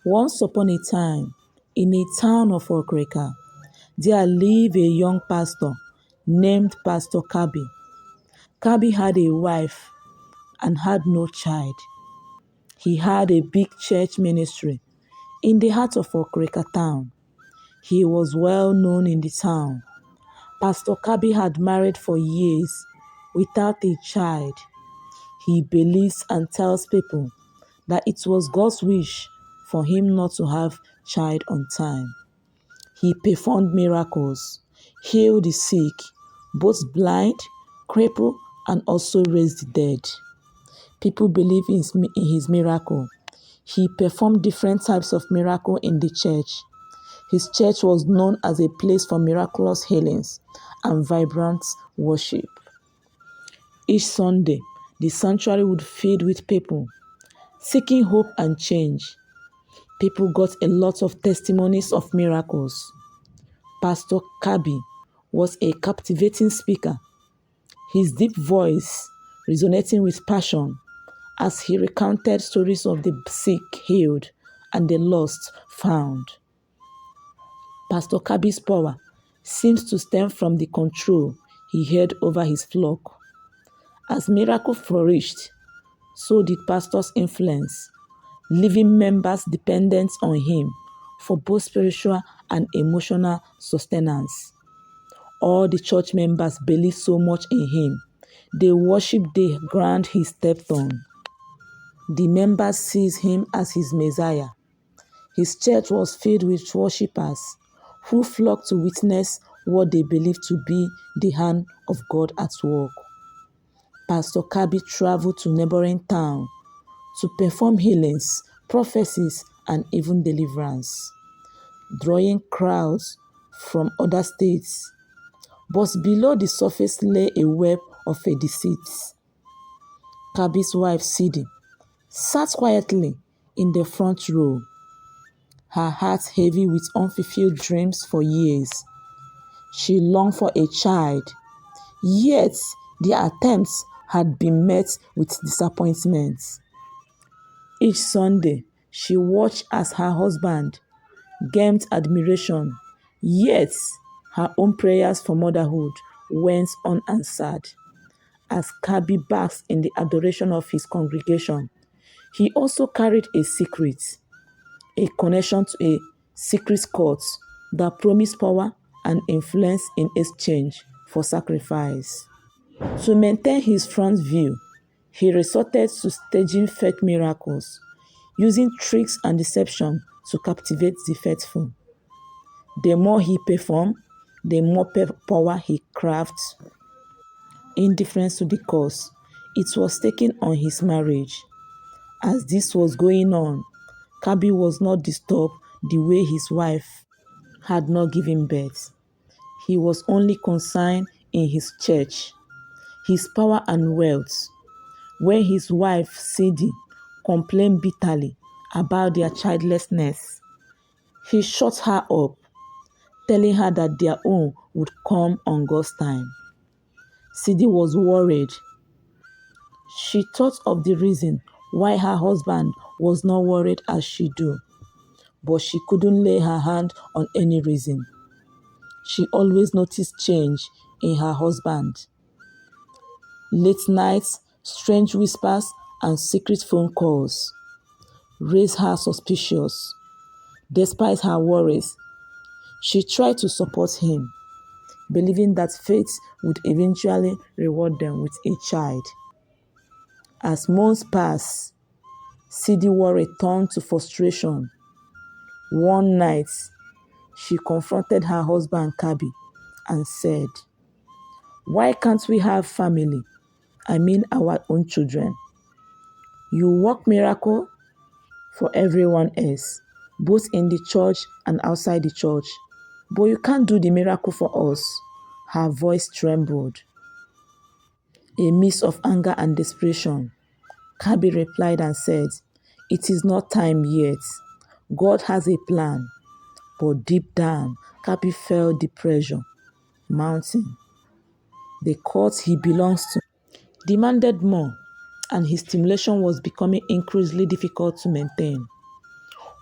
Once upon a time, in a town of Okreka, there lived a young pastor named Pastor Kabi. Kabi had a wife and had no child. He had a big church ministry in the heart of Okreka town. He was well known in the town. Pastor Kabi had married for years without a child. He believes and tells people that it was God's wish for him not to have child on time. He performed miracles, healed the sick, both blind, crippled, and also raised the dead. People believe in his miracle. He performed different types of miracle in the church. His church was known as a place for miraculous healings and vibrant worship. Each Sunday, the sanctuary would fill with people seeking hope and change. People got a lot of testimonies of miracles. Pastor Kabi was a captivating speaker, his deep voice resonating with passion as he recounted stories of the sick healed and the lost found. Pastor Kabi's power seems to stem from the control he had over his flock. As miracles flourished, so did pastor's influence, leaving members dependent on him for both spiritual and emotional sustenance. All the church members believed so much in him. They worshiped the ground he stepped on. The members seized him as his Messiah. His church was filled with worshippers who flocked to witness what they believed to be the hand of God at work. Pastor Kabi traveled to neighboring towns to perform healings, prophecies, and even deliverance, drawing crowds from other states. But below the surface lay a web of a deceit. Kabi's wife, Sidi, sat quietly in the front row, her heart heavy with unfulfilled dreams for years. She longed for a child, yet their attempts had been met with disappointment. Each Sunday, she watched as her husband gained admiration, yet her own prayers for motherhood went unanswered. As Kabi basked in the adoration of his congregation, he also carried a secret, a connection to a secret court that promised power and influence in exchange for sacrifice. To maintain his front view, he resorted to staging fake miracles, using tricks and deception to captivate the faithful. The more he performed, the more power he craved. Indifference to the cause, it was taken on his marriage. As this was going on, Kabi was not disturbed the way his wife had not given birth. He was only concerned in his church, his power and wealth. When his wife, Sidi, complained bitterly about their childlessness, he shut her up, telling her that their own would come on God's time. Sidi was worried. She thought of the reason why her husband was not worried as she do, but she couldn't lay her hand on any reason. She always noticed change in her husband. Late nights, strange whispers, and secret phone calls raised her suspicious. Despite her worries, she tried to support him, believing that fate would eventually reward them with a child. As months passed, Sidi returned to frustration. One night, she confronted her husband Kabi and said, "Why can't we have family? I mean our own children. You work miracle for everyone else, both in the church and outside the church, but you can't do the miracle for us." Her voice trembled. A mix of anger and desperation, Kabi replied and said, "It is not time yet. God has a plan." But deep down, Kabi felt the pressure mounting. The court he belongs to demanded more, and his stimulation was becoming increasingly difficult to maintain.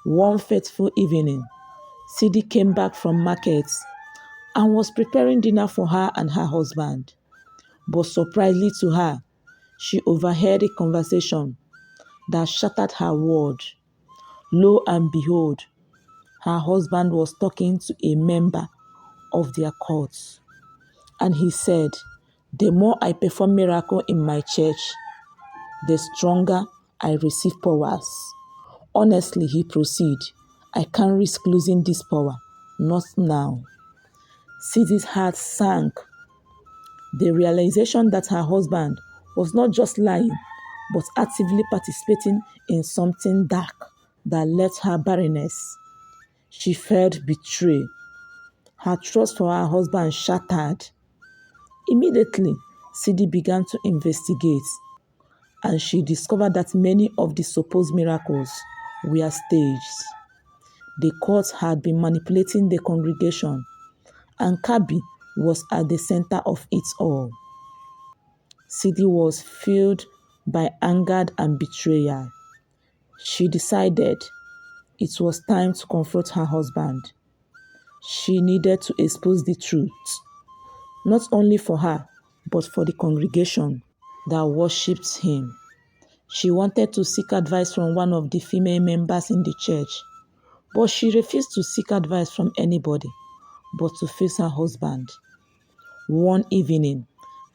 One fateful evening, Sidi came back from market and was preparing dinner for her and her husband. But surprisingly to her, she overheard a conversation that shattered her world. Lo and behold, her husband was talking to a member of their cult. And he said, "The more I perform miracle in my church, the stronger I receive powers. Honestly," he proceeded, "I can't risk losing this power. Not now." Sidi's heart sank. The realization that her husband was not just lying, but actively participating in something dark that left her barrenness. She felt betrayed. Her trust for her husband shattered. Immediately, Sidi began to investigate, and she discovered that many of the supposed miracles were staged. The court had been manipulating the congregation, and Kabi was at the center of it all. Sidi was filled by anger and betrayal. She decided it was time to confront her husband. She needed to expose the truth, not only for her, but for the congregation that worshipped him. She wanted to seek advice from one of the female members in the church, but she refused to seek advice from anybody but to face her husband. One evening,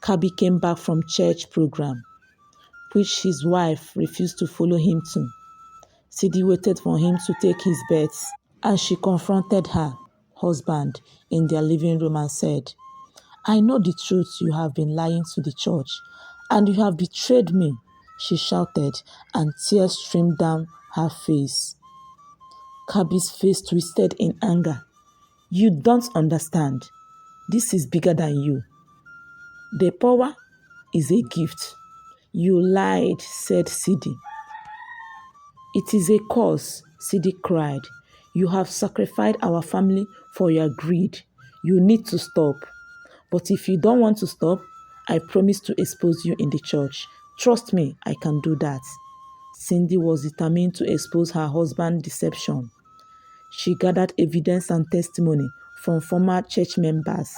Kabi came back from church program, which his wife refused to follow him to. Sidi waited for him to take his bets, and she confronted her husband in their living room and said, "I know the truth. You have been lying to the church, and you have betrayed me," she shouted, and tears streamed down her face. Kabi's face twisted in anger. "You don't understand. This is bigger than you. The power is a gift." "You lied," said Sidi. "It is a curse," Sidi cried. "You have sacrificed our family for your greed. You need to stop. But if you don't want to stop, I promise to expose you in the church. Trust me, I can do that." Cindy was determined to expose her husband's deception. She gathered evidence and testimony from former church members.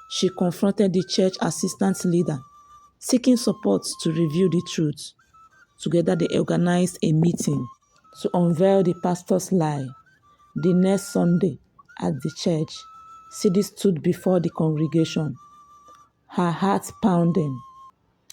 She confronted the church assistant leader, seeking support to reveal the truth. Together, they organized a meeting to unveil the pastor's lie. The next Sunday, at the church, Sidi stood before the congregation, her heart pounding.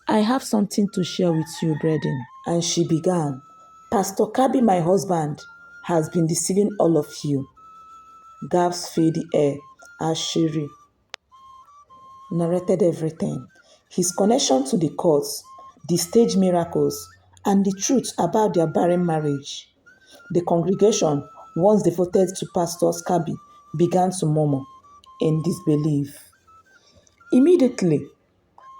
"I have something to share with you, brethren." And she began, "Pastor Kabi, my husband, has been deceiving all of you." Gasps filled the air as she narrated everything. His connection to the courts, the stage miracles, and the truth about their barren marriage. The congregation, once devoted to Pastor Kabi, began to murmur in disbelief. Immediately,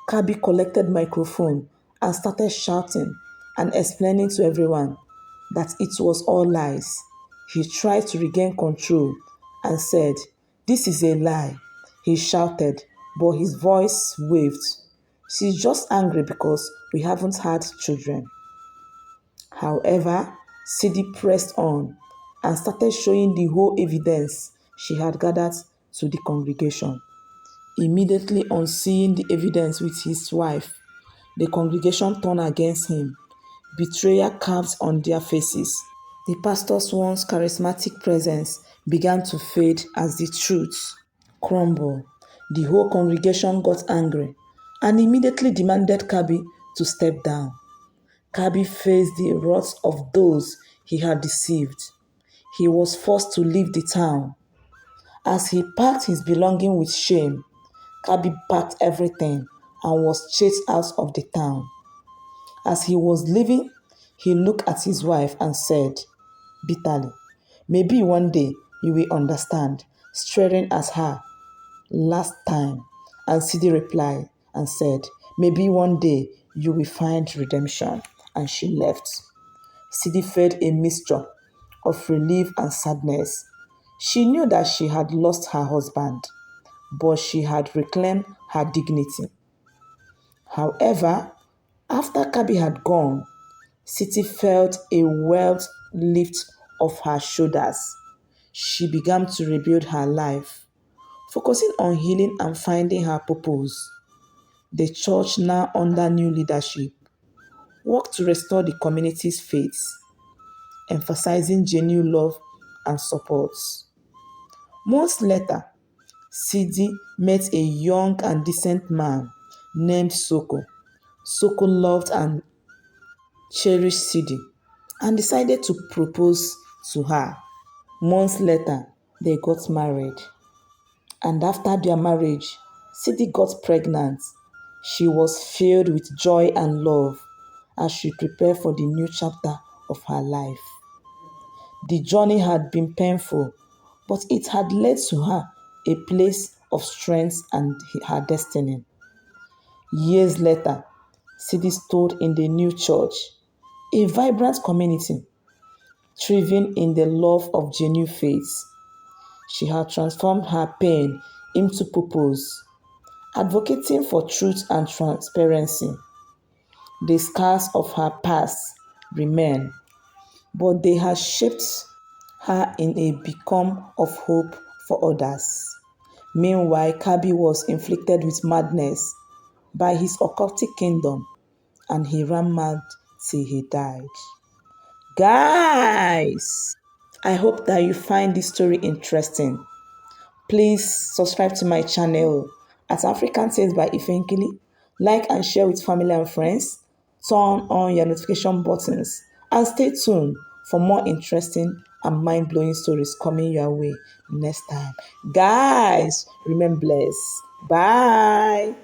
Kabi collected microphone and started shouting and explaining to everyone that it was all lies. He tried to regain control and said, "This is a lie," he shouted, but his voice waved. "She's just angry because we haven't had children." However, Sidi pressed on and started showing the whole evidence she had gathered to the congregation. Immediately on seeing the evidence with his wife, the congregation turned against him, betrayal carved on their faces. The pastor's once charismatic presence began to fade as the truth crumbled. The whole congregation got angry and immediately demanded Kabi to step down. Kabi faced the wrath of those he had deceived. He was forced to leave the town. As he packed his belongings with shame, Kabi packed everything and was chased out of the town. As he was leaving, he looked at his wife and said bitterly, "Maybe one day you will understand," staring at her last time. And Sidi replied and said, "Maybe one day you will find redemption." And she left. Sidi felt a mixture of relief and sadness. She knew that she had lost her husband, but she had reclaimed her dignity. However, after Kabi had gone, Sidi felt a weight lift off her shoulders. She began to rebuild her life, focusing on healing and finding her purpose. The church, now under new leadership, worked to restore the community's faith, emphasizing genuine love and support. Months later, Sidi met a young and decent man named Soko. Soko loved and cherished Sidi and decided to propose to her. Months later, they got married. And after their marriage, Sidi got pregnant. She was filled with joy and love as she prepared for the new chapter of her life. The journey had been painful, but it had led to her a place of strength and her destiny. Years later, Sidi stood in the new church, a vibrant community, thriving in the love of genuine faith. She had transformed her pain into purpose, advocating for truth and transparency. The scars of her past remain, but they have shaped her in a beacon of hope for others. Meanwhile, Kabi was inflicted with madness by his occultic kingdom, and he ran mad till he died. Guys, I hope that you find this story interesting. Please subscribe to my channel at African Tales by Ifenkili. Like and share with family and friends. Turn on your notification buttons and stay tuned for more interesting and mind-blowing stories coming your way next time. Guys, remain blessed. Bye.